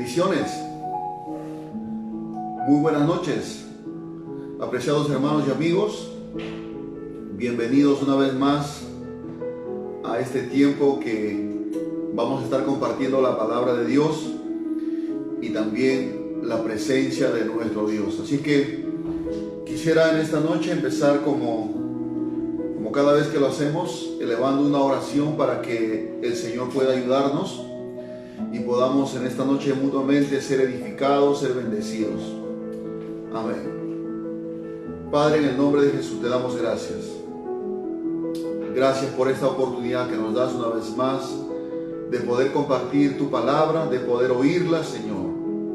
Bendiciones. Muy buenas noches, apreciados hermanos y amigos. Bienvenidos una vez más a este tiempo que vamos a estar compartiendo la palabra de Dios y también la presencia de nuestro Dios. Así que quisiera en esta noche empezar como cada vez que lo hacemos, elevando una oración para que el Señor pueda ayudarnos y podamos en esta noche mutuamente ser edificados, ser bendecidos. Amén. Padre, en el nombre de Jesús te damos gracias. Gracias por esta oportunidad que nos das una vez más de poder compartir tu palabra, de poder oírla, Señor.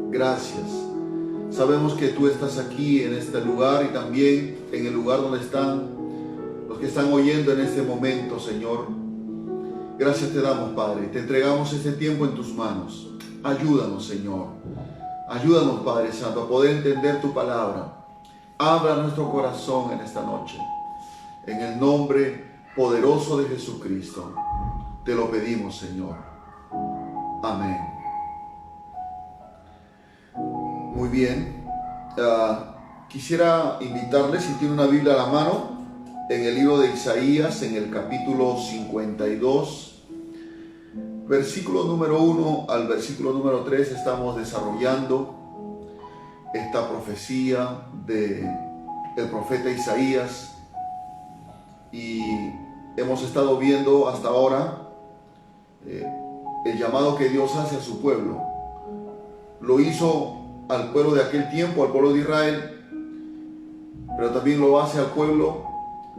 Gracias. Sabemos que tú estás aquí en este lugar y también en el lugar donde están los que están oyendo en este momento, Señor. Gracias te damos, Padre. Te entregamos este tiempo en tus manos. Ayúdanos, Señor. Ayúdanos, Padre Santo, a poder entender tu palabra. Abra nuestro corazón en esta noche. En el nombre poderoso de Jesucristo. Te lo pedimos, Señor. Amén. Muy bien. Quisiera invitarles, si tiene una Biblia a la mano, en el libro de Isaías, en el capítulo 52, versículo número 1 al versículo número 3, estamos desarrollando esta profecía del profeta Isaías y hemos estado viendo hasta ahora el llamado que Dios hace a su pueblo. Lo hizo al pueblo de aquel tiempo, al pueblo de Israel, pero también lo hace al pueblo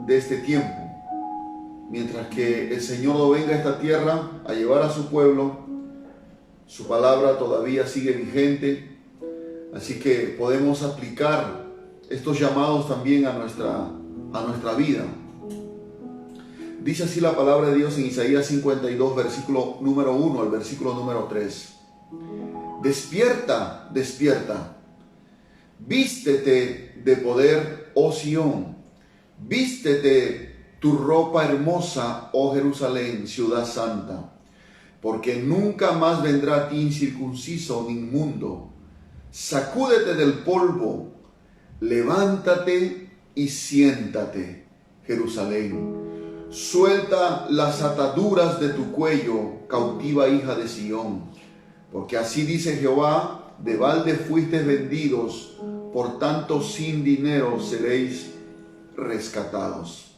de este tiempo. Mientras que el Señor no venga a esta tierra a llevar a su pueblo, su palabra todavía sigue vigente. Así que podemos aplicar estos llamados también a nuestra vida. Dice así la palabra de Dios en Isaías 52, versículo número 1 al versículo número 3. Despierta, despierta, vístete de poder, oh Sión. Vístete tu ropa hermosa, oh Jerusalén, ciudad santa, porque nunca más vendrá a ti incircunciso ni inmundo. Sacúdete del polvo, levántate y siéntate, Jerusalén. Suelta las ataduras de tu cuello, cautiva hija de Sión, porque así dice Jehová: de balde fuisteis vendidos, por tanto sin dinero seréis rescatados.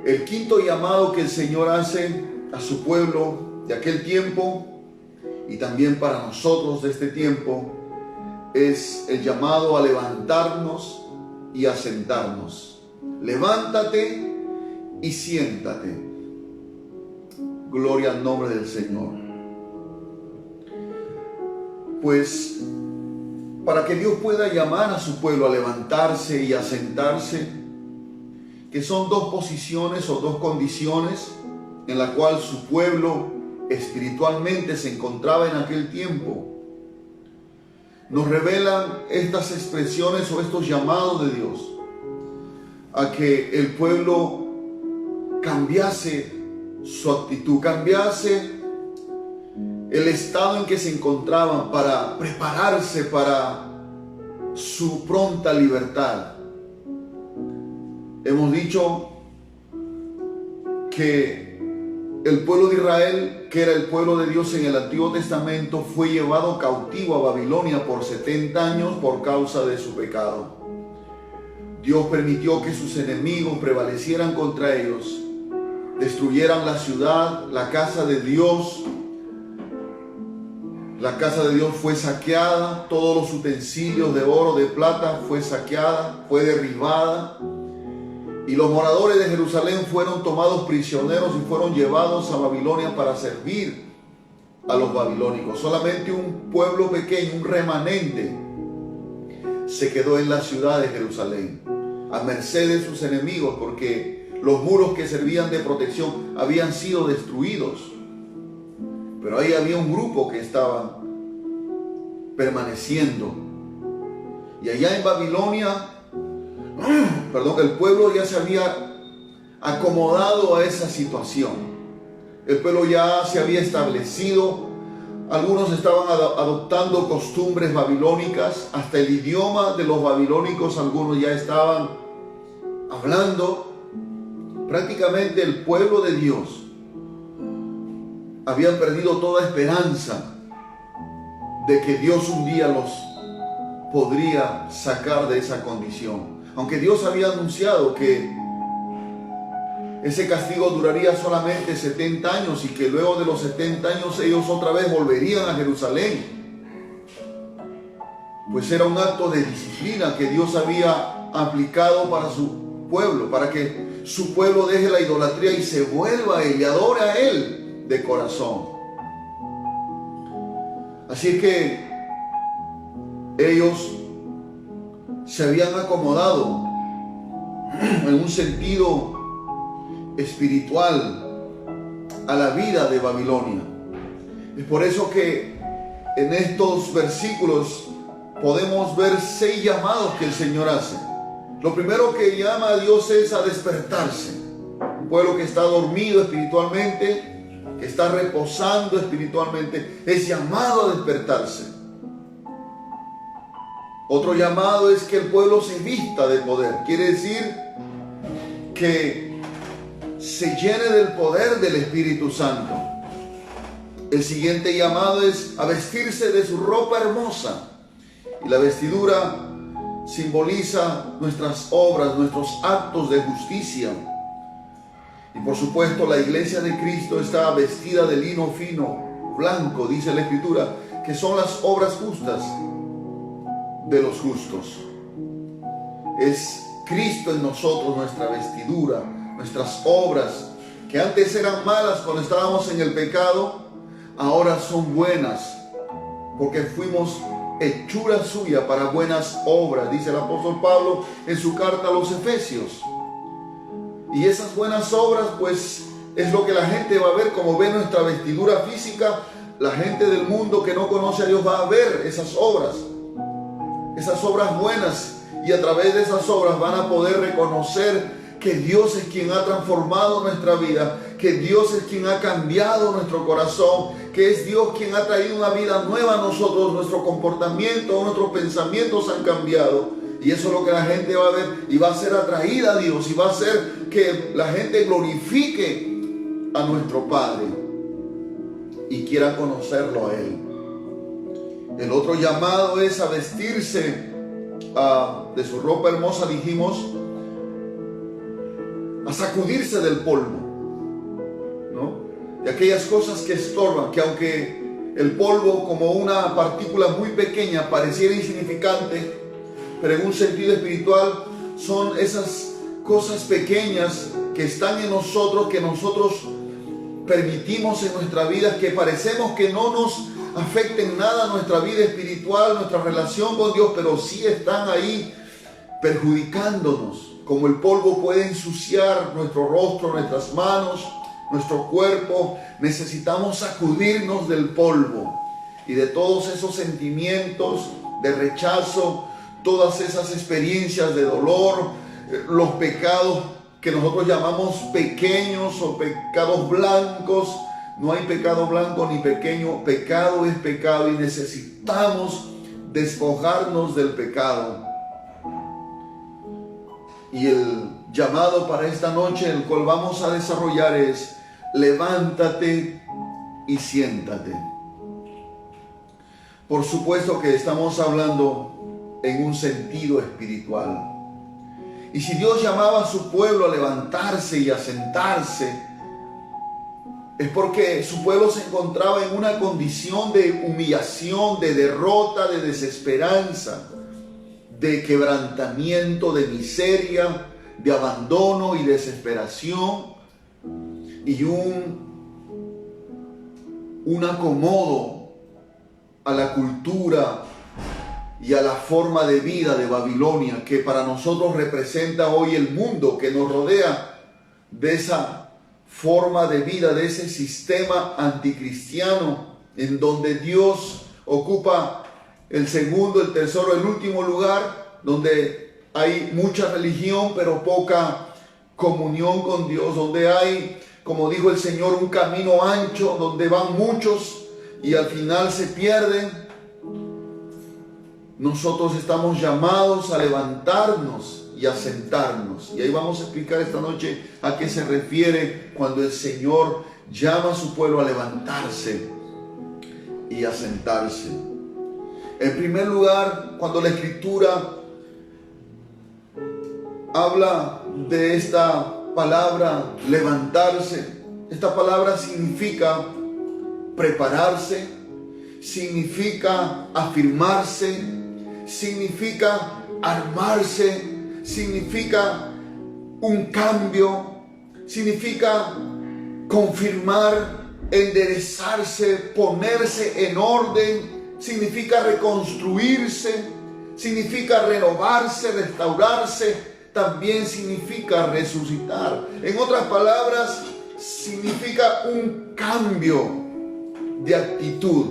El quinto llamado que el Señor hace a su pueblo de aquel tiempo y también para nosotros de este tiempo es el llamado a levantarnos y a sentarnos. Levántate y siéntate. Gloria al nombre del Señor. Pues para que Dios pueda llamar a su pueblo a levantarse y a sentarse, que son dos posiciones o dos condiciones en la cual su pueblo espiritualmente se encontraba en aquel tiempo, nos revelan estas expresiones o estos llamados de Dios a que el pueblo cambiase su actitud, cambiase el estado en que se encontraban para prepararse para su pronta libertad. Hemos dicho que el pueblo de Israel, que era el pueblo de Dios en el Antiguo Testamento, fue llevado cautivo a Babilonia por 70 años por causa de su pecado. Dios permitió que sus enemigos prevalecieran contra ellos, destruyeran la ciudad, la casa de Dios. La casa de Dios fue saqueada, todos los utensilios de oro, de plata fue saqueada, fue derribada. Y los moradores de Jerusalén fueron tomados prisioneros y fueron llevados a Babilonia para servir a los babilónicos. Solamente un pueblo pequeño, un remanente, se quedó en la ciudad de Jerusalén, a merced de sus enemigos, porque los muros que servían de protección habían sido destruidos. Pero ahí había un grupo que estaba permaneciendo. Y allá en Babilonia, el pueblo ya se había acomodado a esa situación. El pueblo ya se había establecido Algunos estaban adoptando costumbres babilónicas, hasta el idioma de los babilónicos algunos ya estaban hablando. Prácticamente el pueblo de Dios habían perdido toda esperanza de que Dios un día los podría sacar de esa condición. Aunque Dios había anunciado que ese castigo duraría solamente 70 años y que luego de los 70 años ellos otra vez volverían a Jerusalén. Pues era un acto de disciplina que Dios había aplicado para su pueblo, para que su pueblo deje la idolatría y se vuelva a Él y adore a Él de corazón. Así es que ellos se habían acomodado en un sentido espiritual a la vida de Babilonia. Es por eso que en estos versículos podemos ver 6 llamados que el Señor hace. Lo primero que llama a Dios es a despertarse. Un pueblo que está dormido espiritualmente, que está reposando espiritualmente, es llamado a despertarse. Otro llamado es que el pueblo se vista de poder. Quiere decir que se llene del poder del Espíritu Santo. El siguiente llamado es a vestirse de su ropa hermosa. Y la vestidura simboliza nuestras obras, nuestros actos de justicia. Y por supuesto la iglesia de Cristo está vestida de lino fino, blanco, dice la Escritura, que son las obras justas de los justos. Es Cristo en nosotros nuestra vestidura, nuestras obras, que antes eran malas cuando estábamos en el pecado, ahora son buenas, porque fuimos hechura suya para buenas obras, dice el apóstol Pablo en su carta a los Efesios. Y esas buenas obras, pues, es lo que la gente va a ver. Como ve nuestra vestidura física, la gente del mundo que no conoce a Dios va a ver esas obras buenas, y a través de esas obras van a poder reconocer que Dios es quien ha transformado nuestra vida, que Dios es quien ha cambiado nuestro corazón, que es Dios quien ha traído una vida nueva a nosotros. Nuestro comportamiento, nuestros pensamientos han cambiado. Y eso es lo que la gente va a ver y va a ser atraída a Dios y va a hacer que la gente glorifique a nuestro Padre y quiera conocerlo a Él. El otro llamado es a vestirse de su ropa hermosa, dijimos, a sacudirse del polvo, ¿no? De aquellas cosas que estorban, que aunque el polvo como una partícula muy pequeña pareciera insignificante, pero en un sentido espiritual son esas cosas pequeñas que están en nosotros, que nosotros permitimos en nuestra vida, que parecemos que no nos afecten nada nuestra vida espiritual, nuestra relación con Dios, pero sí están ahí perjudicándonos. Como el polvo puede ensuciar nuestro rostro, nuestras manos, nuestro cuerpo, necesitamos sacudirnos del polvo y de todos esos sentimientos de rechazo, todas esas experiencias de dolor, los pecados que nosotros llamamos pequeños o pecados blancos. No hay pecado blanco ni pequeño, pecado es pecado y necesitamos despojarnos del pecado. Y el llamado para esta noche, el cual vamos a desarrollar, es: levántate y siéntate. Por supuesto que estamos hablando en un sentido espiritual. Y si Dios llamaba a su pueblo a levantarse y a sentarse, es porque su pueblo se encontraba en una condición de humillación, de derrota, de desesperanza, de quebrantamiento, de miseria, de abandono y desesperación, y un acomodo a la cultura y a la forma de vida de Babilonia, que para nosotros representa hoy el mundo que nos rodea, de esa forma de vida, de ese sistema anticristiano en donde Dios ocupa el segundo, el tercero, el último lugar, donde hay mucha religión pero poca comunión con Dios, donde hay, como dijo el Señor, un camino ancho donde van muchos, y al final se pierden. Nosotros estamos llamados a levantarnos y a sentarnos. Y ahí vamos a explicar esta noche a qué se refiere cuando el Señor llama a su pueblo a levantarse y a sentarse. En primer lugar, cuando la Escritura habla de esta palabra levantarse, esta palabra significa prepararse, significa afirmarse, significa armarse, significa un cambio, significa confirmar, enderezarse, ponerse en orden, significa reconstruirse, significa renovarse, restaurarse, también significa resucitar. En otras palabras, significa un cambio de actitud,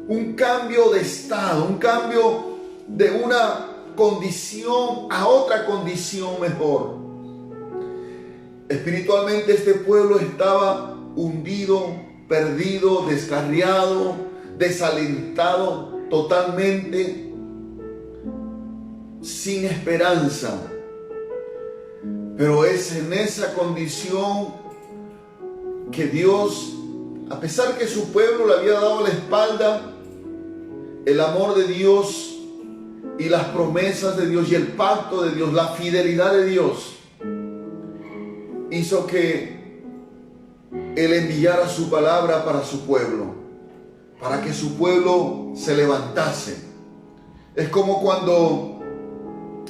un cambio de estado, un cambio de una condición a otra condición mejor. Espiritualmente este pueblo estaba hundido, perdido, descarriado, desalentado totalmente, sin esperanza. Pero es en esa condición que Dios, a pesar que su pueblo le había dado la espalda, el amor de Dios y las promesas de Dios y el pacto de Dios, la fidelidad de Dios, hizo que Él enviara su palabra para su pueblo, para que su pueblo se levantase. Es como cuando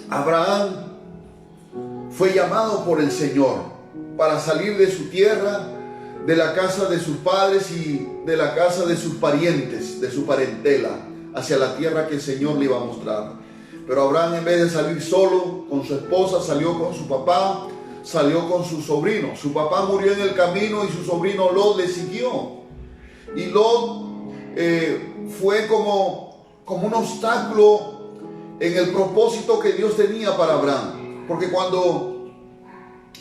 Abraham fue llamado por el Señor para salir de su tierra, de la casa de sus padres y de la casa de sus parientes, de su parentela, hacia la tierra que el Señor le iba a mostrar. Pero Abraham, en vez de salir solo con su esposa, salió con su papá, salió con su sobrino. Su papá murió en el camino y su sobrino Lot le siguió. Y Lot fue como un obstáculo en el propósito que Dios tenía para Abraham. Porque cuando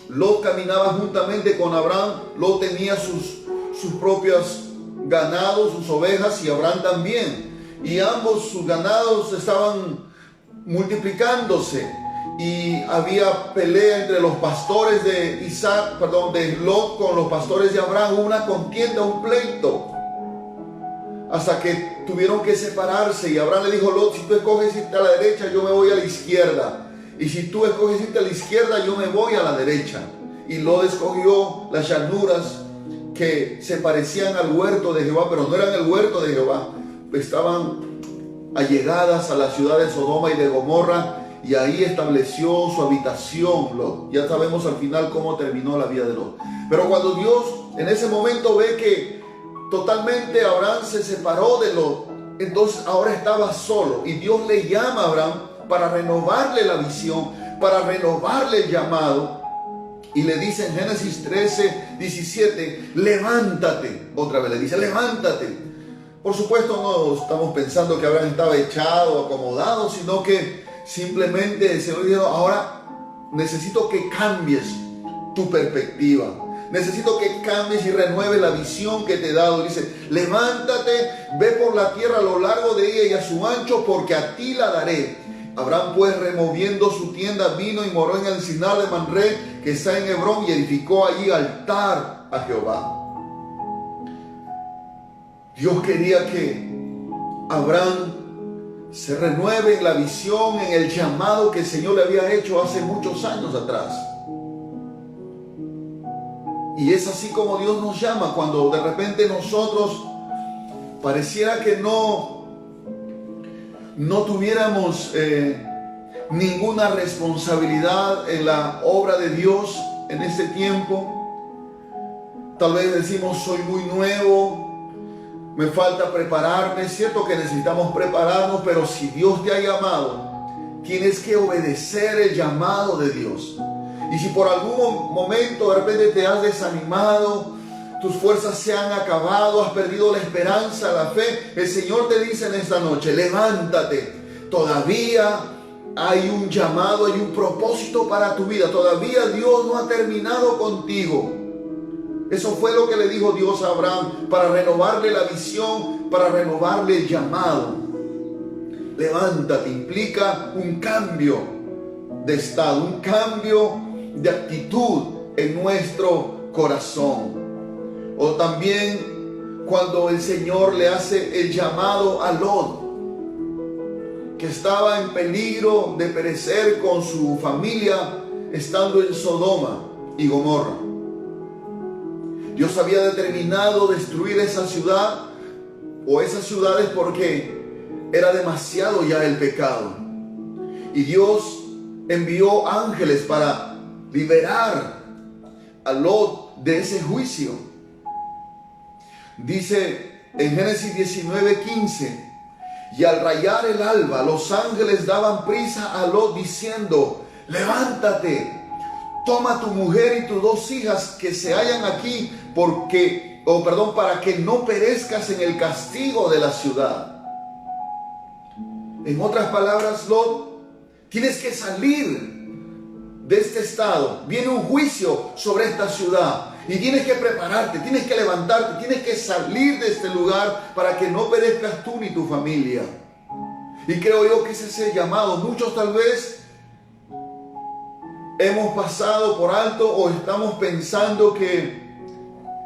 Lot caminaba juntamente con Abraham, Lot tenía sus propios ganados, sus ovejas, y Abraham también. Y ambos sus ganados estaban multiplicándose. Y había pelea entre los pastores de Lot con los pastores de Abraham, una contienda, un pleito. Hasta que tuvieron que separarse. Y Abraham le dijo: Lot, si tú escoges irte a la derecha, yo me voy a la izquierda. Y si tú escoges irte a la izquierda, yo me voy a la derecha. Y Lot escogió las llanuras que se parecían al huerto de Jehová, pero no eran el huerto de Jehová. Estaban allegadas a la ciudad de Sodoma y de Gomorra, y ahí estableció su habitación Lot. Ya sabemos al final cómo terminó la vida de Lot. Pero cuando Dios en ese momento ve que totalmente Abraham se separó de Lot, entonces ahora estaba solo, y Dios le llama a Abraham para renovarle la visión, para renovarle el llamado, y le dice en Génesis 13:17, levántate. Otra vez le dice, levántate. Por supuesto no estamos pensando que Abraham estaba echado, acomodado, sino que simplemente el Señor dijo: ahora necesito que cambies tu perspectiva, necesito que cambies y renueves la visión que te he dado. Dice: levántate, ve por la tierra a lo largo de ella y a su ancho, porque a ti la daré. Abraham, pues, removiendo su tienda, vino y moró en el encinar de Mamre, que está en Hebrón, y edificó allí altar a Jehová. Dios quería que Abraham se renueve en la visión, en el llamado que el Señor le había hecho hace muchos años atrás. Y es así como Dios nos llama, cuando de repente nosotros pareciera que no tuviéramos ninguna responsabilidad en la obra de Dios en este tiempo. Tal vez decimos: soy muy nuevo, me falta prepararme. Es cierto que necesitamos prepararnos, pero si Dios te ha llamado, tienes que obedecer el llamado de Dios. Y si por algún momento de repente te has desanimado, tus fuerzas se han acabado, has perdido la esperanza, la fe, el Señor te dice en esta noche: levántate. Todavía hay un llamado, hay un propósito para tu vida. Todavía Dios no ha terminado contigo. Eso fue lo que le dijo Dios a Abraham para renovarle la visión, para renovarle el llamado. Levántate implica un cambio de estado, un cambio de actitud en nuestro corazón. O también cuando el Señor le hace el llamado a Lot, que estaba en peligro de perecer con su familia estando en Sodoma y Gomorra. Dios había determinado destruir esa ciudad o esas ciudades porque era demasiado ya el pecado. Y Dios envió ángeles para liberar a Lot de ese juicio. Dice en Génesis 19:15: y al rayar el alba, los ángeles daban prisa a Lot diciendo: levántate, toma tu mujer y tus 2 hijas que se hallan aquí, para que no perezcas en el castigo de la ciudad. En otras palabras, Lot, tienes que salir de este estado. Viene un juicio sobre esta ciudad y tienes que prepararte, tienes que levantarte, tienes que salir de este lugar para que no perezcas tú ni tu familia. Y creo yo que ese es el llamado. Muchos tal vez hemos pasado por alto o estamos pensando que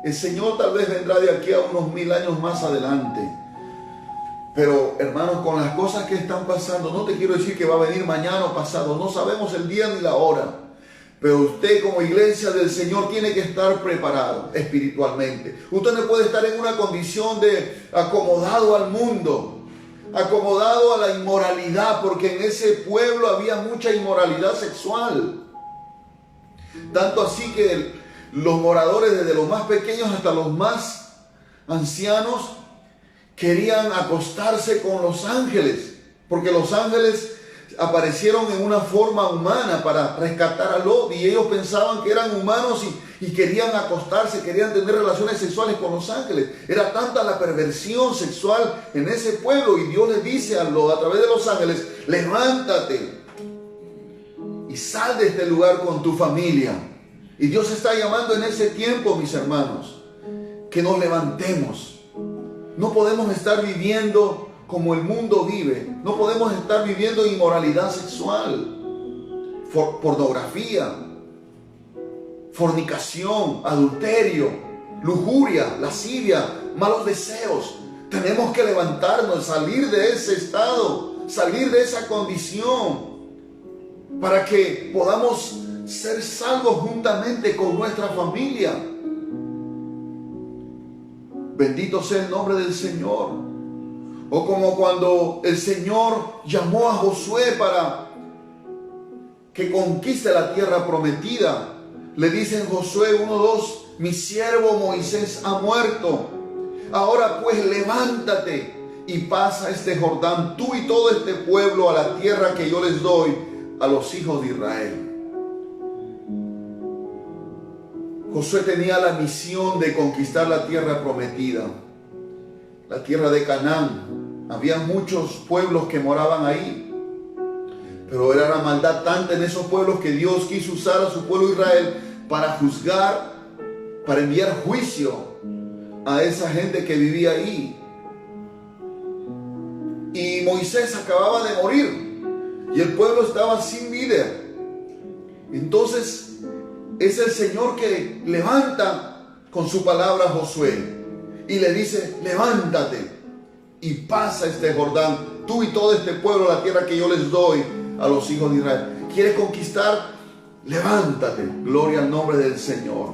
el Señor tal vez vendrá de aquí a unos 1000 años más adelante. Pero hermanos, con las cosas que están pasando, no te quiero decir que va a venir mañana o pasado, no sabemos el día ni la hora. Pero usted como iglesia del Señor tiene que estar preparado espiritualmente. Usted no puede estar en una condición de acomodado al mundo, acomodado a la inmoralidad, porque en ese pueblo había mucha inmoralidad sexual. Tanto así que los moradores, desde los más pequeños hasta los más ancianos, querían acostarse con los ángeles, porque los ángeles aparecieron en una forma humana para rescatar a Lot, y ellos pensaban que eran humanos y querían acostarse, querían tener relaciones sexuales con los ángeles. Era tanta la perversión sexual en ese pueblo, y Dios le dice a Lot a través de los ángeles: levántate y sal de este lugar con tu familia. Y Dios está llamando en ese tiempo, mis hermanos, que nos levantemos. No podemos estar viviendo como el mundo vive. No podemos estar viviendo inmoralidad sexual, pornografía, fornicación, adulterio, lujuria, lascivia, malos deseos. Tenemos que levantarnos, salir de ese estado, salir de esa condición, para que podamos ser salvos juntamente con nuestra familia. Bendito sea el nombre del Señor. O como cuando el Señor llamó a Josué para que conquiste la tierra prometida. Le dice en Josué 1:2: mi siervo Moisés ha muerto. Ahora pues levántate y pasa este Jordán, tú y todo este pueblo, a la tierra que yo les doy a los hijos de Israel. Josué tenía la misión de conquistar la tierra prometida, la tierra de Canaán. Había muchos pueblos que moraban ahí, pero era la maldad tanta en esos pueblos que Dios quiso usar a su pueblo Israel para juzgar, para enviar juicio a esa gente que vivía ahí. Y Moisés acababa de morir y el pueblo estaba sin líder. Entonces es el Señor que levanta con su palabra a Josué y le dice: levántate y pasa este Jordán, tú y todo este pueblo, a la tierra que yo les doy a los hijos de Israel. ¿Quieres conquistar? Levántate. Gloria al nombre del Señor.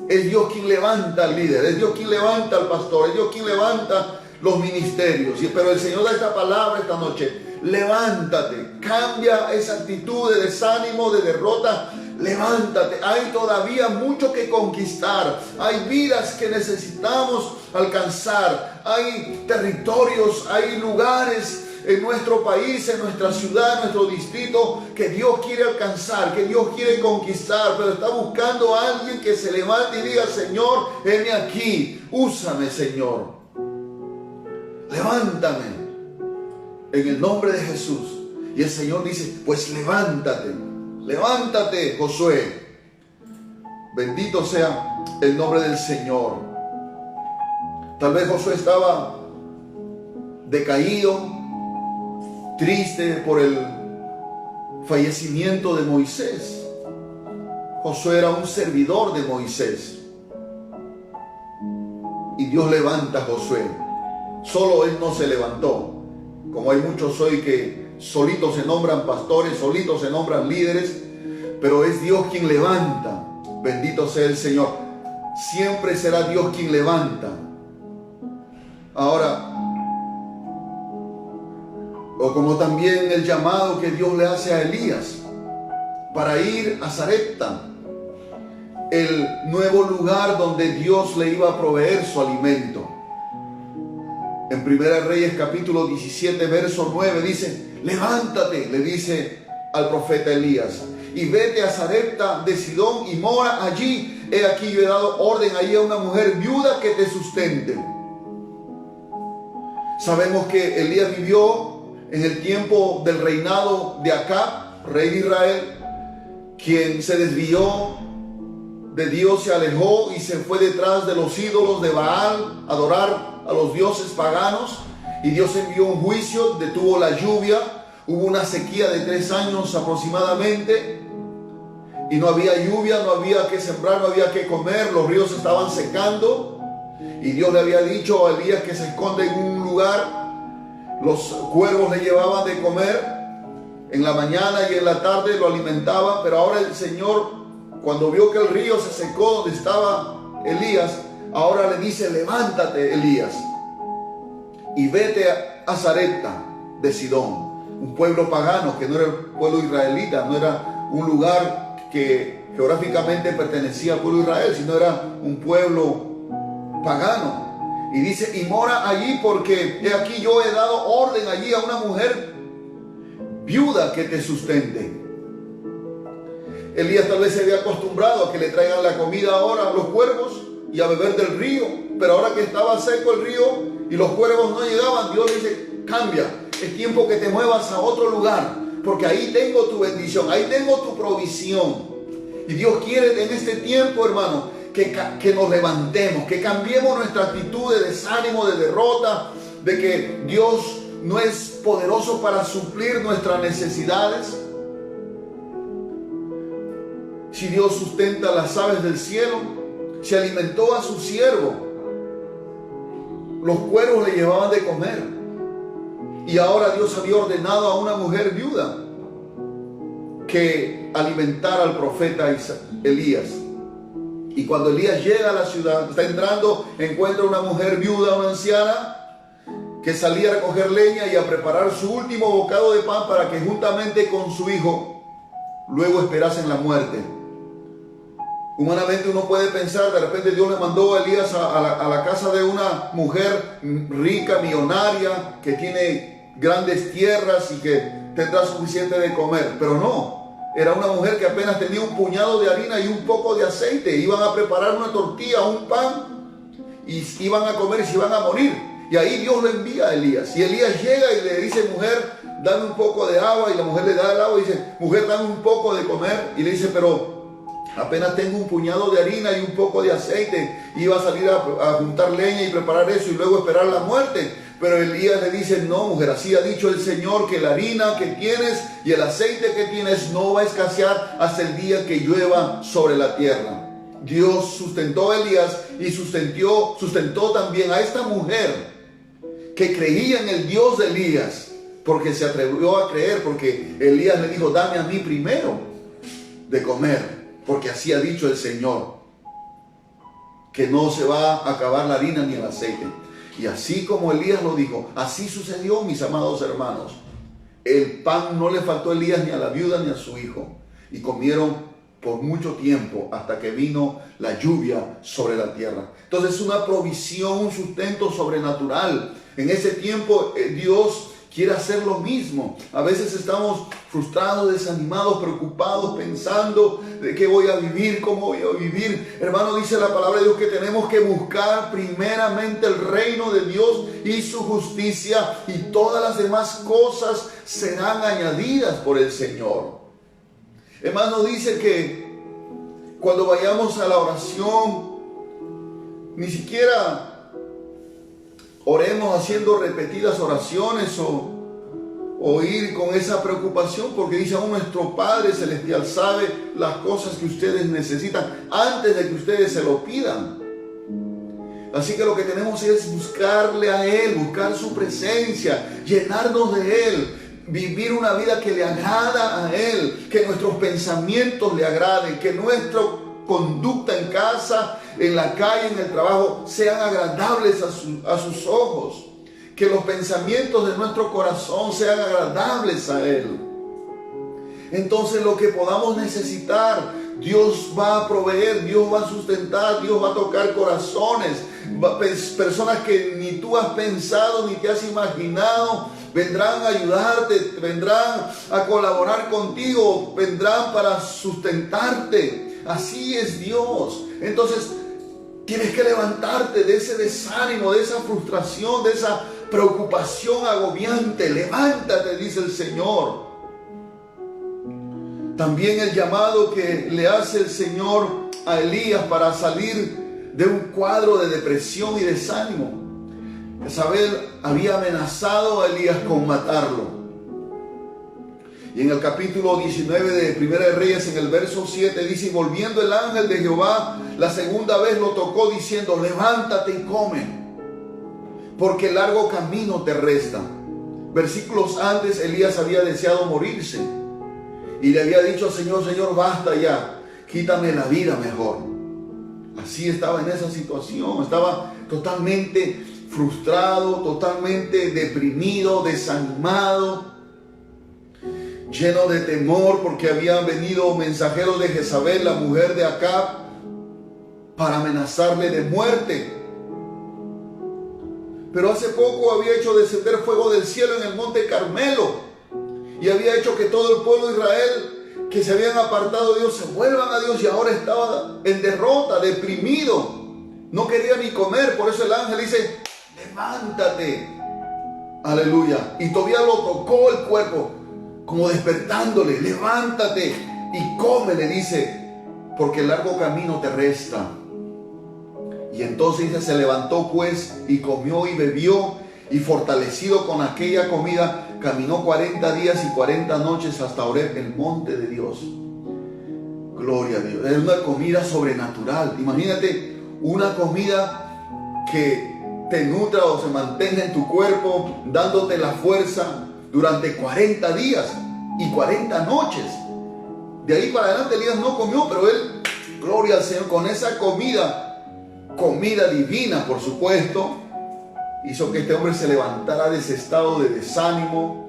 Es Dios quien levanta al líder, es Dios quien levanta al pastor, es Dios quien levanta los ministerios. Pero el Señor da esta palabra esta noche: levántate, cambia esa actitud de desánimo, de derrota. Levántate, hay todavía mucho que conquistar, hay vidas que necesitamos alcanzar, hay territorios, hay lugares en nuestro país, en nuestra ciudad, en nuestro distrito, que Dios quiere alcanzar, que Dios quiere conquistar, pero está buscando a alguien que se levante y diga: Señor, heme aquí, úsame, Señor, levántame en el nombre de Jesús. Y el Señor dice: pues levántate, levántate, Josué. Bendito sea el nombre del Señor. Tal vez Josué estaba decaído, triste por el fallecimiento de Moisés. Josué era un servidor de Moisés. Y Dios levanta a Josué. Solo él no se levantó. Como hay muchos hoy que solitos se nombran pastores, solitos se nombran líderes, pero es Dios quien levanta. Bendito sea el Señor. Siempre será Dios quien levanta. Ahora, o como también el llamado que Dios le hace a Elías para ir a Sarepta, el nuevo lugar donde Dios le iba a proveer su alimento. En 1 Reyes capítulo 17 verso 9 dice: levántate, le dice al profeta Elías, y vete a Sarepta de Sidón y mora allí. He aquí yo he dado orden allí a una mujer viuda que te sustente. Sabemos que Elías vivió en el tiempo del reinado de Acab, rey de Israel, quien se desvió de Dios, se alejó y se fue detrás de los ídolos de Baal, a adorar a los dioses paganos, y Dios envió un juicio, detuvo la lluvia, hubo una sequía de 3 años aproximadamente, y no había lluvia, no había que sembrar, no había que comer, los ríos estaban secando, y Dios le había dicho a Elías que se esconde en un lugar. Los cuervos le llevaban de comer en la mañana y en la tarde lo alimentaban, pero ahora el Señor, cuando vio que el río se secó donde estaba Elías, ahora le dice: levántate, Elías, y vete a Sarepta de Sidón, un pueblo pagano que no era el pueblo israelita, no era un lugar que geográficamente pertenecía al pueblo de Israel, sino era un pueblo pagano. Y dice: y mora allí, porque he aquí yo he dado orden allí a una mujer viuda que te sustente. Elías tal vez se había acostumbrado a que le traigan la comida ahora a los cuervos y a beber del río, pero ahora que estaba seco el río y los cuervos no llegaban, Dios le dice: cambia, es tiempo que te muevas a otro lugar, porque ahí tengo tu bendición, ahí tengo tu provisión. Y Dios quiere en este tiempo, hermano, que nos levantemos, que cambiemos nuestra actitud de desánimo, de derrota, de que Dios no es poderoso para suplir nuestras necesidades. Si Dios sustenta las aves del cielo, si alimentó a su siervo, los cuervos le llevaban de comer, y ahora Dios había ordenado a una mujer viuda que alimentara al profeta Elías. Y cuando Elías llega a la ciudad, está entrando, encuentra una mujer viuda, una anciana, que salía a recoger leña y a preparar su último bocado de pan para que juntamente con su hijo luego esperasen la muerte. Humanamente uno puede pensar, de repente Dios le mandó a Elías a la casa de una mujer rica, millonaria, que tiene grandes tierras y que tendrá suficiente de comer, pero no. Era una mujer que apenas tenía un puñado de harina y un poco de aceite. Iban a preparar una tortilla, un pan, y iban a comer y se iban a morir. Y ahí Dios lo envía a Elías. Y Elías llega y le dice: mujer, dame un poco de agua. Y la mujer le da el agua y dice: mujer, dame un poco de comer. Y le dice: pero apenas tengo un puñado de harina y un poco de aceite. Iba a salir a juntar leña y preparar eso y luego esperar la muerte. Pero Elías le dice: no, mujer, así ha dicho el Señor, que la harina que tienes y el aceite que tienes no va a escasear hasta el día que llueva sobre la tierra. Dios sustentó a Elías y sustentó también a esta mujer que creía en el Dios de Elías, porque se atrevió a creer, porque Elías le dijo: dame a mí primero de comer, porque así ha dicho el Señor, que no se va a acabar la harina ni el aceite. Y así como Elías lo dijo, así sucedió, mis amados hermanos. El pan no le faltó a Elías ni a la viuda ni a su hijo. Y comieron por mucho tiempo hasta que vino la lluvia sobre la tierra. Entonces, una provisión, un sustento sobrenatural. En ese tiempo Dios quiere hacer lo mismo. A veces estamos frustrados, desanimados, preocupados, pensando de qué voy a vivir, cómo voy a vivir. Hermano, dice la palabra de Dios que tenemos que buscar primeramente el reino de Dios y su justicia, y todas las demás cosas serán añadidas por el Señor. Hermano, dice que cuando vayamos a la oración, ni siquiera oremos haciendo repetidas oraciones o ir con esa preocupación, porque dice aún nuestro Padre Celestial sabe las cosas que ustedes necesitan antes de que ustedes se lo pidan. Así que lo que tenemos es buscarle a Él, buscar su presencia, llenarnos de Él, vivir una vida que le agrada a Él, que nuestros pensamientos le agraden, que nuestra conducta en casa, en la calle, en el trabajo, sean agradables a sus ojos. Que los pensamientos de nuestro corazón sean agradables a Él. Entonces lo que podamos necesitar, Dios va a proveer, Dios va a sustentar, Dios va a tocar corazones. Personas que ni tú has pensado ni te has imaginado, vendrán a ayudarte, vendrán a colaborar contigo, vendrán para sustentarte. Así es Dios. Entonces tienes que levantarte de ese desánimo, de esa frustración, de esa preocupación agobiante. Levántate, dice el Señor. También el llamado que le hace el Señor a Elías para salir de un cuadro de depresión y desánimo. Jezabel había amenazado a Elías con matarlo. Y en el capítulo 19 de Primera de Reyes, en el verso 7, dice: y volviendo el ángel de Jehová la segunda vez lo tocó, diciendo: levántate y come, porque largo camino te resta. Versículos antes, Elías había deseado morirse y le había dicho al Señor: Señor, basta ya, quítame la vida mejor. Así estaba en esa situación, estaba totalmente frustrado, totalmente deprimido, desanimado, lleno de temor, porque habían venido mensajeros de Jezabel, la mujer de Acab, para amenazarle de muerte. Pero hace poco había hecho descender fuego del cielo en el monte Carmelo y había hecho que todo el pueblo de Israel, que se habían apartado de Dios, se vuelvan a Dios, y ahora estaba en derrota, deprimido, no quería ni comer. Por eso el ángel dice: levántate, aleluya, y todavía lo tocó el cuerpo, como despertándole: levántate y come, le dice, porque el largo camino te resta. Y entonces dice: se levantó pues y comió y bebió, y fortalecido con aquella comida, caminó 40 días y 40 noches hasta Horeb, el monte de Dios. Gloria a Dios. Es una comida sobrenatural. Imagínate una comida que te nutra o se mantenga en tu cuerpo, dándote la fuerza durante 40 días y 40 noches. De ahí para adelante Elías no comió, pero él, gloria al Señor, con esa comida divina, por supuesto, hizo que este hombre se levantara de ese estado de desánimo,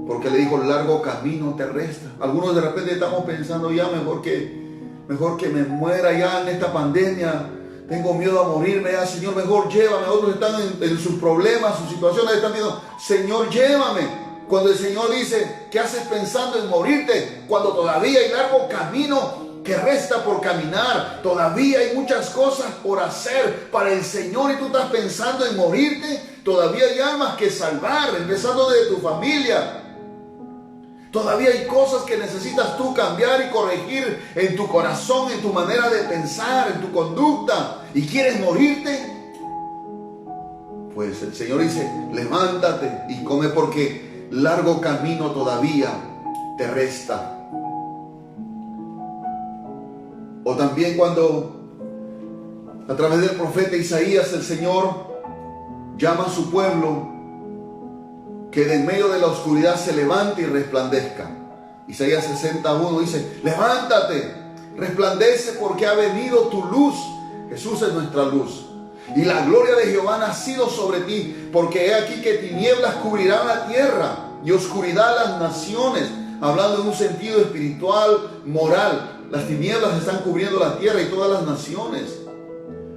porque le dijo: largo camino te resta. Algunos de repente estamos pensando: ya mejor que me muera ya en esta pandemia, tengo miedo a morirme ya, Señor, mejor llévame. Otros están en sus problemas, sus situaciones, están diciendo: Señor, llévame. Cuando el Señor dice: ¿qué haces pensando en morirte? Cuando todavía hay largo camino que resta por caminar, todavía hay muchas cosas por hacer para el Señor, y tú estás pensando en morirte. Todavía hay almas que salvar, empezando de tu familia. Todavía hay cosas que necesitas tú cambiar y corregir en tu corazón, en tu manera de pensar, en tu conducta, y quieres morirte. Pues el Señor dice: levántate y come, porque largo camino todavía te resta. O también cuando a través del profeta Isaías el Señor llama a su pueblo que de en medio de la oscuridad se levante y resplandezca. Isaías 61 dice: levántate, resplandece, porque ha venido tu luz. Jesús es nuestra luz. Y la gloria de Jehová ha nacido sobre ti, porque he aquí que tinieblas cubrirán la tierra y oscuridad las naciones. Hablando en un sentido espiritual, moral. Las tinieblas están cubriendo la tierra y todas las naciones.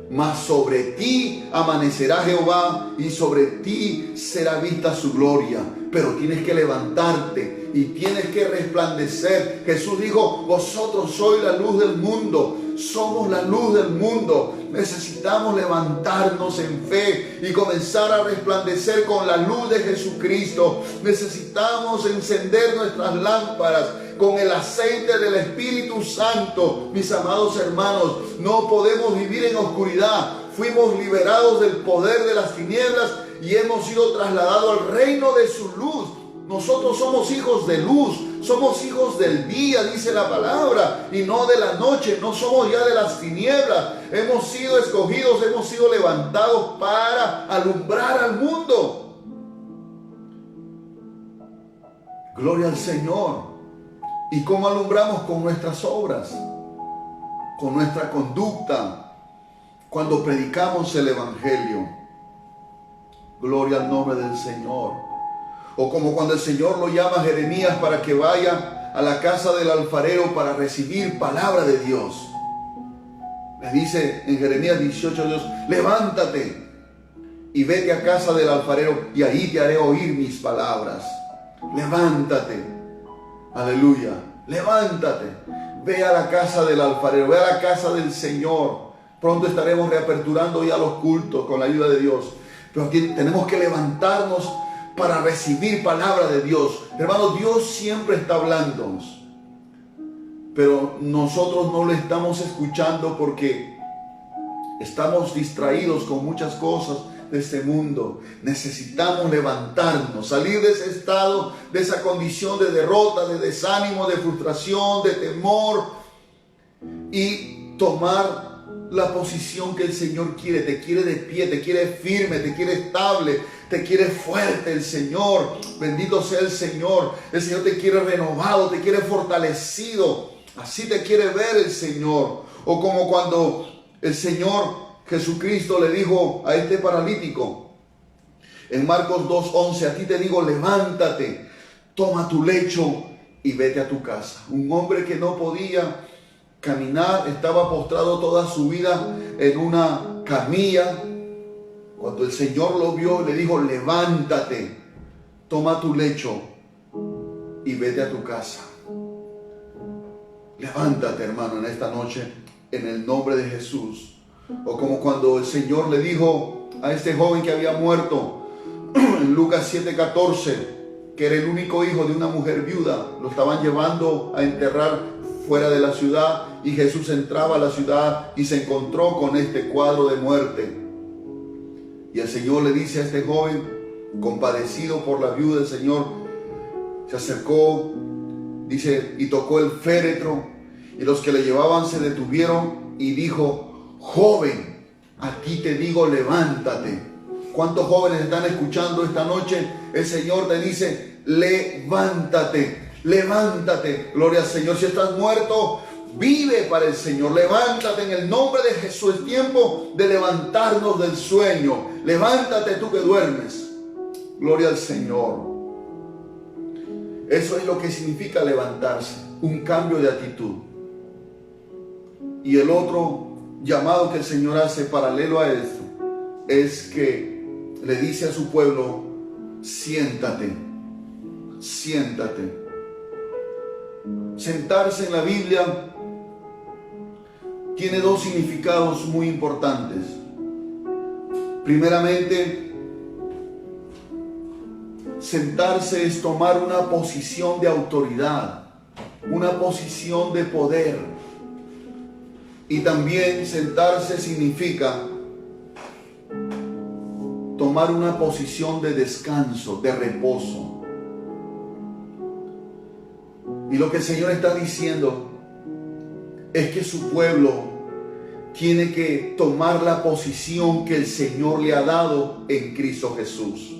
Mas sobre ti amanecerá Jehová, y sobre ti será vista su gloria. Pero tienes que levantarte y tienes que resplandecer. Jesús dijo: vosotros sois la luz del mundo. somos la luz del mundo. Necesitamos levantarnos en fe y comenzar a resplandecer con la luz de Jesucristo. Necesitamos encender nuestras lámparas con el aceite del Espíritu Santo. Mis amados hermanos, no podemos vivir en oscuridad. Fuimos liberados del poder de las tinieblas y hemos sido trasladados al reino de su luz. Nosotros somos hijos de luz, somos hijos del día, dice la palabra, y no de la noche. No somos ya de las tinieblas. Hemos sido escogidos, hemos sido levantados para alumbrar al mundo. Gloria al Señor. ¿Y cómo alumbramos? Con nuestras obras, con nuestra conducta, cuando predicamos el Evangelio. Gloria al nombre del Señor. O como cuando el Señor lo llama a Jeremías para que vaya a la casa del alfarero para recibir palabra de Dios. Le dice en Jeremías 18 Dios: levántate y vete a casa del alfarero y ahí te haré oír mis palabras. Levántate. Aleluya. Levántate. Ve a la casa del alfarero, ve a la casa del Señor. Pronto estaremos reaperturando ya los cultos con la ayuda de Dios. Pero aquí tenemos que levantarnos para recibir palabra de Dios. Hermano, Dios siempre está hablándonos, pero nosotros no lo estamos escuchando porque estamos distraídos con muchas cosas de este mundo. Necesitamos levantarnos, salir de ese estado, de esa condición de derrota, de desánimo, de frustración, de temor, y tomar la posición que el Señor quiere. Te quiere de pie, te quiere firme, te quiere estable, te quiere fuerte el Señor. Bendito sea el Señor. El Señor te quiere renovado, te quiere fortalecido. Así te quiere ver el Señor. O como cuando el Señor Jesucristo le dijo a este paralítico en Marcos 2:11: a ti te digo, levántate, toma tu lecho y vete a tu casa. Un hombre que no podía caminar, estaba postrado toda su vida en una camilla. Cuando el Señor lo vio, le dijo: levántate, toma tu lecho y vete a tu casa. Levántate, hermano, en esta noche, en el nombre de Jesús. O como cuando el Señor le dijo a este joven que había muerto en Lucas 7:14, que era el único hijo de una mujer viuda. Lo estaban llevando a enterrar fuera de la ciudad, y Jesús entraba a la ciudad y se encontró con este cuadro de muerte. Y el Señor le dice a este joven, compadecido por la viuda, el Señor se acercó, dice, y tocó el féretro, y los que le llevaban se detuvieron y dijo: joven, a ti te digo, levántate. ¿Cuántos jóvenes están escuchando esta noche? El Señor te dice: levántate, levántate. Gloria al Señor. Si estás muerto, vive para el Señor. Levántate en el nombre de Jesús. Es tiempo de levantarnos del sueño. Levántate tú que duermes. Gloria al Señor. Eso es lo que significa levantarse. Un cambio de actitud. Y el otro llamado que el Señor hace paralelo a esto es que le dice a su pueblo: siéntate, siéntate. Sentarse en la Biblia tiene dos significados muy importantes. Primeramente, sentarse es tomar una posición de autoridad, una posición de poder. Y también sentarse significa tomar una posición de descanso, de reposo. Y lo que el Señor está diciendo es que su pueblo tiene que tomar la posición que el Señor le ha dado en Cristo Jesús.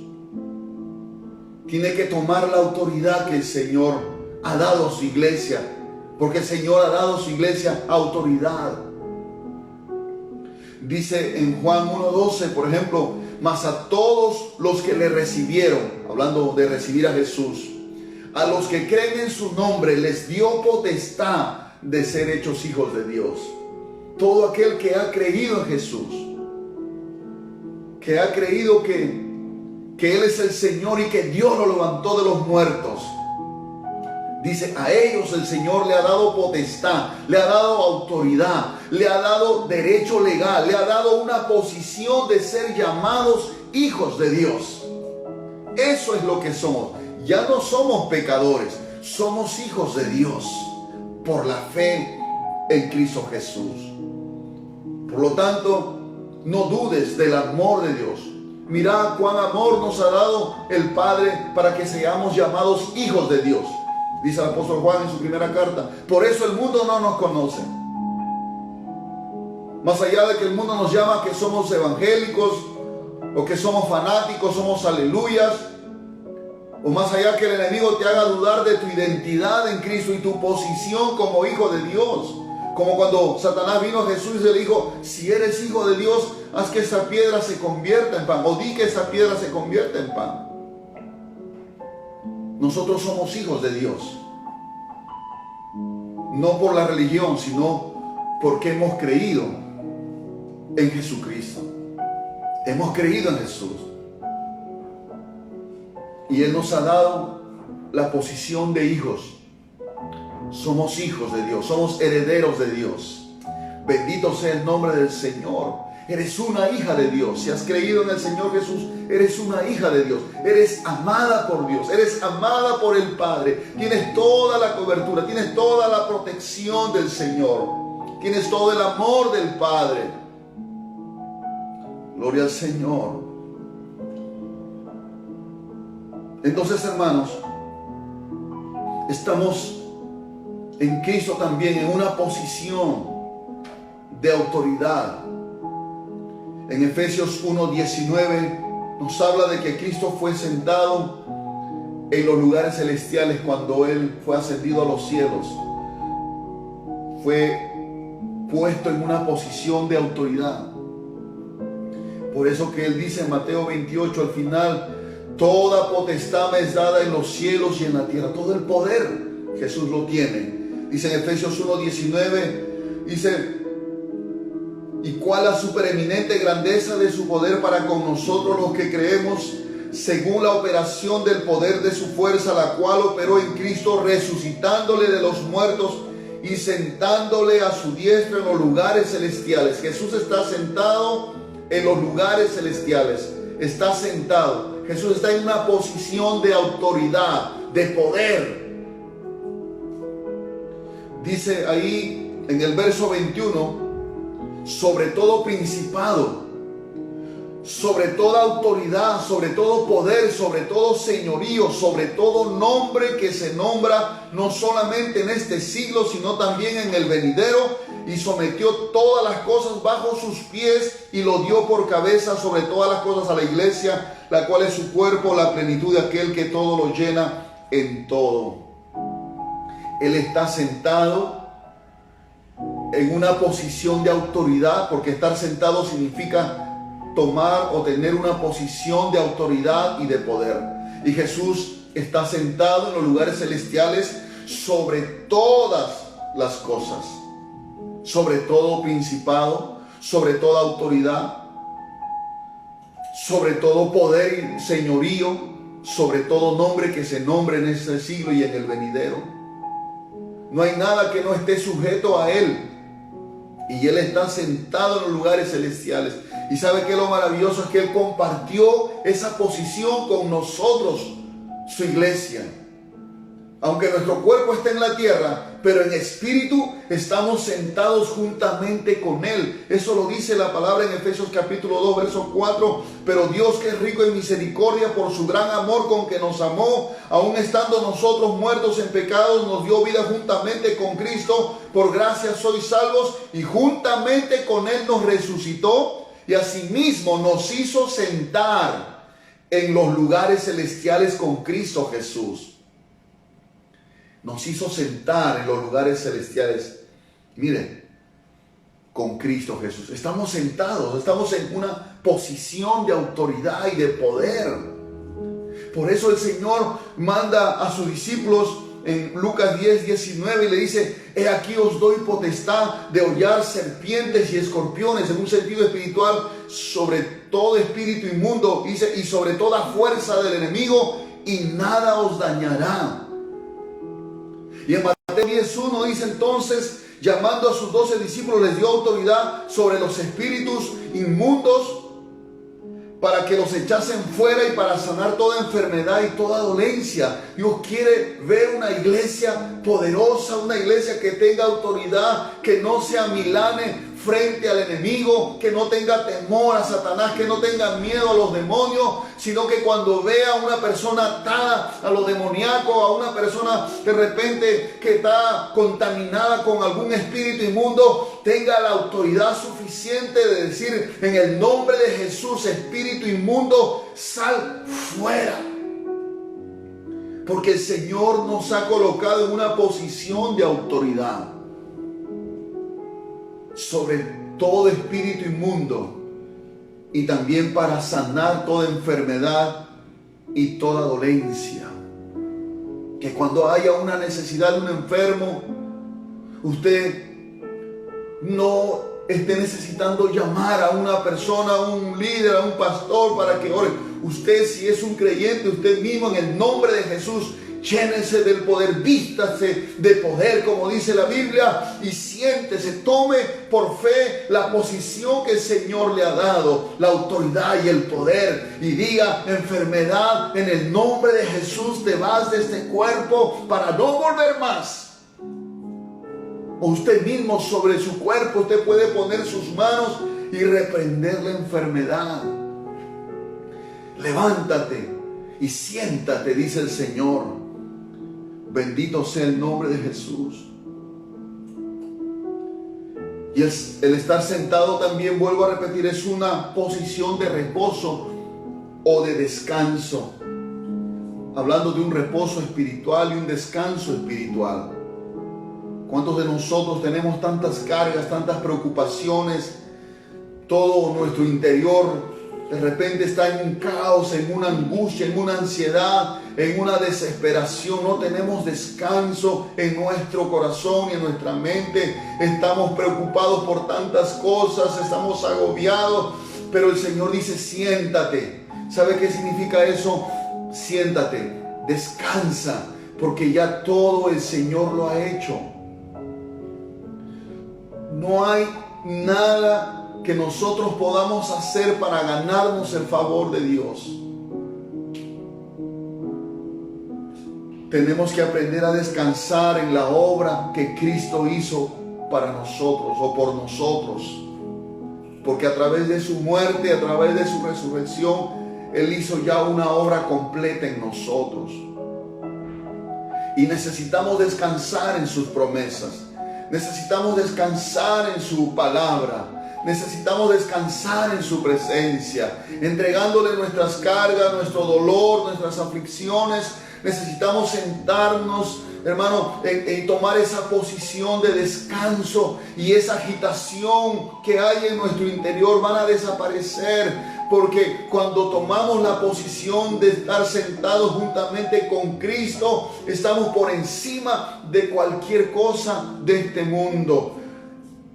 Tiene que tomar la autoridad que el Señor ha dado a su iglesia, porque el Señor ha dado a su iglesia autoridad. Dice en Juan 1:12, por ejemplo: mas a todos los que le recibieron, hablando de recibir a Jesús, a los que creen en su nombre, les dio potestad de ser hechos hijos de Dios. Todo aquel que ha creído en Jesús, que ha creído que Él es el Señor y que Dios lo levantó de los muertos. Dice, a ellos el Señor le ha dado potestad, le ha dado autoridad, le ha dado derecho legal, le ha dado una posición de ser llamados hijos de Dios. Eso es lo que somos. Ya no somos pecadores, somos hijos de Dios por la fe en Cristo Jesús. Por lo tanto, no dudes del amor de Dios. Mirad cuán amor nos ha dado el Padre para que seamos llamados hijos de Dios. Dice el apóstol Juan en su primera carta. Por eso el mundo no nos conoce. Más allá de que el mundo nos llama que somos evangélicos, o que somos fanáticos, somos aleluyas, o más allá que el enemigo te haga dudar de tu identidad en Cristo y tu posición como hijo de Dios. Como cuando Satanás vino a Jesús y le dijo, si eres hijo de Dios, haz que esta piedra se convierta en pan, o di que esta piedra se convierta en pan. Nosotros somos hijos de Dios, no por la religión, sino porque hemos creído en Jesucristo. Hemos creído en Jesús. Y Él nos ha dado la posición de hijos. Somos hijos de Dios, somos herederos de Dios. Bendito sea el nombre del Señor. Eres una hija de Dios. Si has creído en el Señor Jesús, eres una hija de Dios. Eres amada por Dios, eres amada por el Padre. Tienes toda la cobertura, tienes toda la protección del Señor. Tienes todo el amor del Padre. Gloria al Señor. Entonces, hermanos, estamos en Cristo también en una posición de autoridad. En Efesios 1:19 nos habla de que Cristo fue sentado en los lugares celestiales cuando Él fue ascendido a los cielos. Fue puesto en una posición de autoridad. Por eso que Él dice en Mateo 28 al final, toda potestad me es dada en los cielos y en la tierra. Todo el poder Jesús lo tiene. Dice en Efesios 1:19, dice, y cuál la supereminente grandeza de su poder para con nosotros los que creemos, según la operación del poder de su fuerza, la cual operó en Cristo, resucitándole de los muertos y sentándole a su diestra en los lugares celestiales. Jesús está sentado en los lugares celestiales. Está sentado. Jesús está en una posición de autoridad, de poder. Dice ahí en el verso 21, sobre todo principado, sobre toda autoridad, sobre todo poder, sobre todo señorío, sobre todo nombre que se nombra no solamente en este siglo, sino también en el venidero, y sometió todas las cosas bajo sus pies y lo dio por cabeza sobre todas las cosas a la iglesia, la cual es su cuerpo, la plenitud de aquel que todo lo llena en todo. Él está sentado en una posición de autoridad, porque estar sentado significa tomar o tener una posición de autoridad y de poder. Y Jesús está sentado en los lugares celestiales sobre todas las cosas, sobre todo principado, sobre toda autoridad, sobre todo poder y señorío, sobre todo nombre que se nombre en este siglo y en el venidero. No hay nada que no esté sujeto a Él. Y Él está sentado en los lugares celestiales. Y ¿sabe qué? Lo maravilloso es que Él compartió esa posición con nosotros, su iglesia. Aunque nuestro cuerpo esté en la tierra, pero en espíritu estamos sentados juntamente con Él. Eso lo dice la palabra en Efesios capítulo 2, verso 4. Pero Dios, que es rico en misericordia, por su gran amor con que nos amó, aun estando nosotros muertos en pecados, nos dio vida juntamente con Cristo. Por gracia sois salvos, y juntamente con Él nos resucitó, y asimismo nos hizo sentar en los lugares celestiales con Cristo Jesús. Nos hizo sentar en los lugares celestiales. Mire, con Cristo Jesús. Estamos sentados, estamos en una posición de autoridad y de poder. Por eso el Señor manda a sus discípulos en Lucas 10:19 y le dice: he aquí os doy potestad de hollar serpientes y escorpiones, en un sentido espiritual, sobre todo espíritu inmundo, dice, y sobre toda fuerza del enemigo, y nada os dañará. Y en Mateo 10:1 dice entonces, llamando a sus 12 discípulos, les dio autoridad sobre los espíritus inmundos para que los echasen fuera y para sanar toda enfermedad y toda dolencia. Dios quiere ver una iglesia poderosa, una iglesia que tenga autoridad, que no sea milane frente al enemigo, que no tenga temor a Satanás, que no tenga miedo a los demonios, sino que cuando vea a una persona atada a lo demoníaco, a una persona de repente que está contaminada con algún espíritu inmundo, tenga la autoridad suficiente de decir: en el nombre de Jesús, espíritu inmundo, sal fuera. Porque el Señor nos ha colocado en una posición de autoridad sobre todo espíritu inmundo y también para sanar toda enfermedad y toda dolencia. Que cuando haya una necesidad de un enfermo, usted no esté necesitando llamar a una persona, a un líder, a un pastor para que ore. Usted, si es un creyente, usted mismo, en el nombre de Jesús, llénese del poder, vístase de poder, como dice la Biblia, y siéntese, tome por fe la posición que el Señor le ha dado, la autoridad y el poder, y diga: enfermedad, en el nombre de Jesús te vas de este cuerpo para no volver más. O usted mismo, sobre su cuerpo, usted puede poner sus manos y reprender la enfermedad. Levántate y siéntate, dice el Señor. Bendito sea el nombre de Jesús. Y el estar sentado también, vuelvo a repetir, es una posición de reposo o de descanso. Hablando de un reposo espiritual y un descanso espiritual. ¿Cuántos de nosotros tenemos tantas cargas, tantas preocupaciones? Todo nuestro interior de repente está en un caos, en una angustia, en una ansiedad, en una desesperación. No tenemos descanso en nuestro corazón y en nuestra mente. Estamos preocupados por tantas cosas, estamos agobiados. Pero el Señor dice: siéntate. ¿Sabe qué significa eso? Siéntate, descansa, porque ya todo el Señor lo ha hecho. No hay nada que nosotros podamos hacer para ganarnos el favor de Dios. Tenemos que aprender a descansar en la obra que Cristo hizo para nosotros o por nosotros. Porque a través de su muerte, a través de su resurrección, Él hizo ya una obra completa en nosotros. Y necesitamos descansar en sus promesas. Necesitamos descansar en su palabra. Necesitamos descansar en su presencia, entregándole nuestras cargas, nuestro dolor, nuestras aflicciones. Necesitamos sentarnos, hermano, y tomar esa posición de descanso, y esa agitación que hay en nuestro interior van a desaparecer. Porque cuando tomamos la posición de estar sentados juntamente con Cristo, estamos por encima de cualquier cosa de este mundo.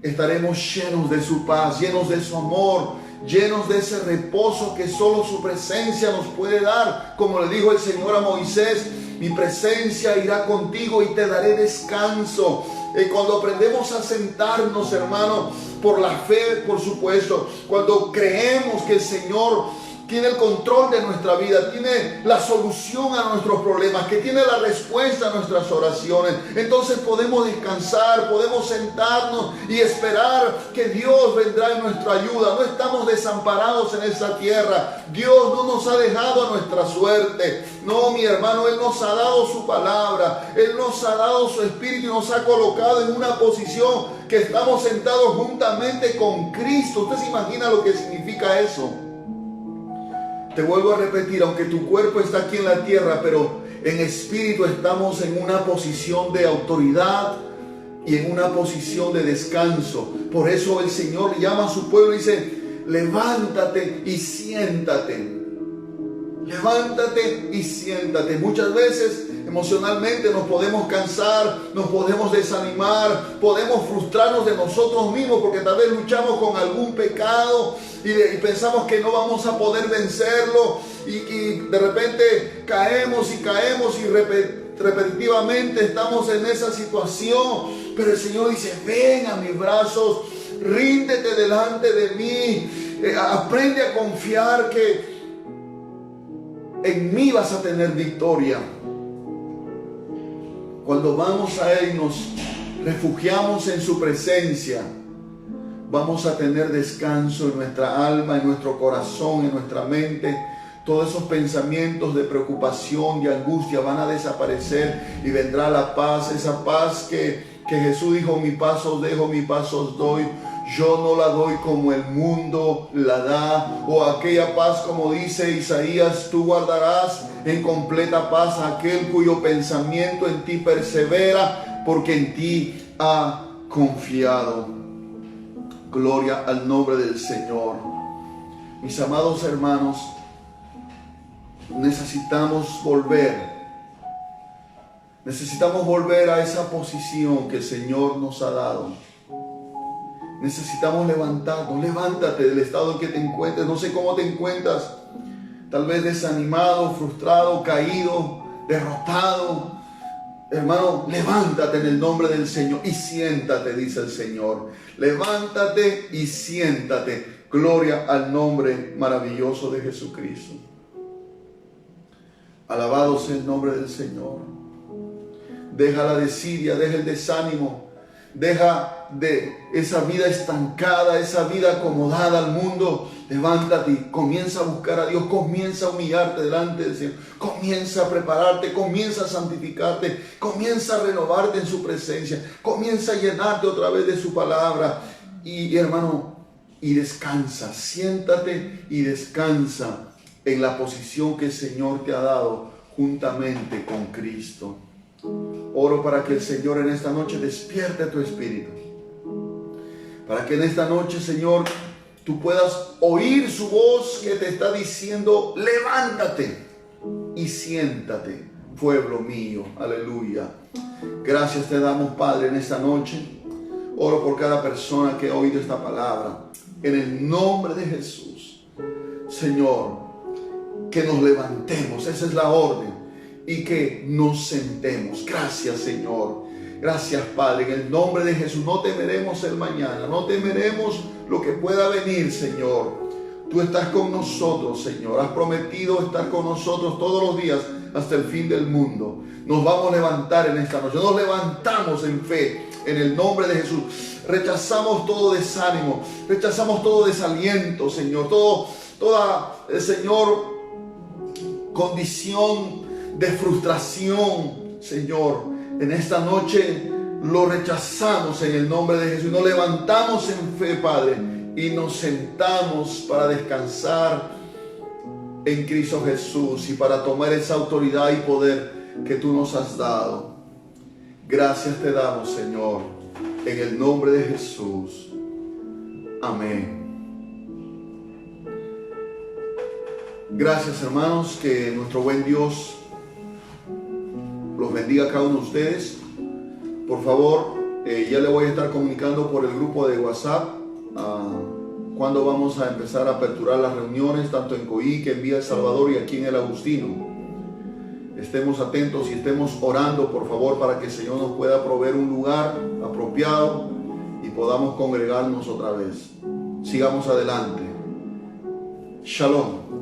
Estaremos llenos de su paz, llenos de su amor, llenos de ese reposo que solo su presencia nos puede dar. Como le dijo el Señor a Moisés: mi presencia irá contigo y te daré descanso. Cuando aprendemos a sentarnos, hermano, por la fe, por supuesto, cuando creemos que el Señor tiene el control de nuestra vida, tiene la solución a nuestros problemas, que tiene la respuesta a nuestras oraciones, entonces podemos descansar, podemos sentarnos y esperar que Dios vendrá en nuestra ayuda. No estamos desamparados en esta tierra. Dios no nos ha dejado a nuestra suerte. No, mi hermano, Él nos ha dado su palabra, Él nos ha dado su espíritu y nos ha colocado en una posición que estamos sentados juntamente con Cristo. ¿Usted se imagina lo que significa eso? Te vuelvo a repetir, aunque tu cuerpo está aquí en la tierra, pero en espíritu estamos en una posición de autoridad y en una posición de descanso. Por eso el Señor llama a su pueblo y dice: levántate y siéntate. Levántate y siéntate. Muchas veces emocionalmente nos podemos cansar, nos podemos desanimar, podemos frustrarnos de nosotros mismos porque tal vez luchamos con algún pecado y pensamos que no vamos a poder vencerlo, y de repente caemos y repetitivamente estamos en esa situación, pero el Señor dice: ven a mis brazos, ríndete delante de mí, aprende a confiar que en mí vas a tener victoria. Cuando vamos a Él y nos refugiamos en su presencia, vamos a tener descanso en nuestra alma, en nuestro corazón, en nuestra mente. Todos esos pensamientos de preocupación, de angustia van a desaparecer y vendrá la paz, esa paz que Jesús dijo: mi paz os dejo, mi paz os doy. Yo no la doy como el mundo la da. O aquella paz, como dice Isaías: tú guardarás en completa paz a aquel cuyo pensamiento en ti persevera, porque en ti ha confiado. Gloria al nombre del Señor. Mis amados hermanos, necesitamos volver a esa posición que el Señor nos ha dado. Necesitamos levantarnos. Levántate del estado en que te encuentres. No sé cómo te encuentras, tal vez desanimado, frustrado, caído, derrotado. Hermano, levántate en el nombre del Señor y siéntate, dice el Señor. Levántate y siéntate. Gloria al nombre maravilloso de Jesucristo. Alabado sea el nombre del Señor. Deja la desidia, deja el desánimo, deja de esa vida estancada, esa vida acomodada al mundo. Levántate y comienza a buscar a Dios, comienza a humillarte delante del Señor, comienza a prepararte, comienza a santificarte, comienza a renovarte en su presencia, comienza a llenarte otra vez de su palabra. Y hermano, y descansa, siéntate y descansa en la posición que el Señor te ha dado juntamente con Cristo. Oro para que el Señor en esta noche despierte tu espíritu, para que en esta noche, Señor, tú puedas oír su voz que te está diciendo: levántate y siéntate, pueblo mío. Aleluya. Gracias te damos, Padre, en esta noche. Oro por cada persona que ha oído esta palabra, en el nombre de Jesús. Señor, que nos levantemos, esa es la orden, y que nos sentemos. Gracias, Señor. Gracias, Padre, en el nombre de Jesús. No temeremos el mañana, no temeremos lo que pueda venir, Señor. Tú estás con nosotros, Señor. Has prometido estar con nosotros todos los días hasta el fin del mundo. Nos vamos a levantar en esta noche. Nos levantamos en fe, en el nombre de Jesús. Rechazamos todo desánimo, rechazamos todo desaliento, Señor. Toda, Señor, condición de frustración, Señor, en esta noche lo rechazamos en el nombre de Jesús. Nos levantamos en fe, Padre, y nos sentamos para descansar en Cristo Jesús y para tomar esa autoridad y poder que tú nos has dado. Gracias te damos, Señor, en el nombre de Jesús. Amén. Gracias, hermanos, que nuestro buen Dios los bendiga a cada uno de ustedes. Por favor, ya le voy a estar comunicando por el grupo de WhatsApp cuando vamos a empezar a aperturar las reuniones, tanto en Coique, en Villa El Salvador y aquí en El Agustino. Estemos atentos y estemos orando, por favor, para que el Señor nos pueda proveer un lugar apropiado y podamos congregarnos otra vez. Sigamos adelante. Shalom.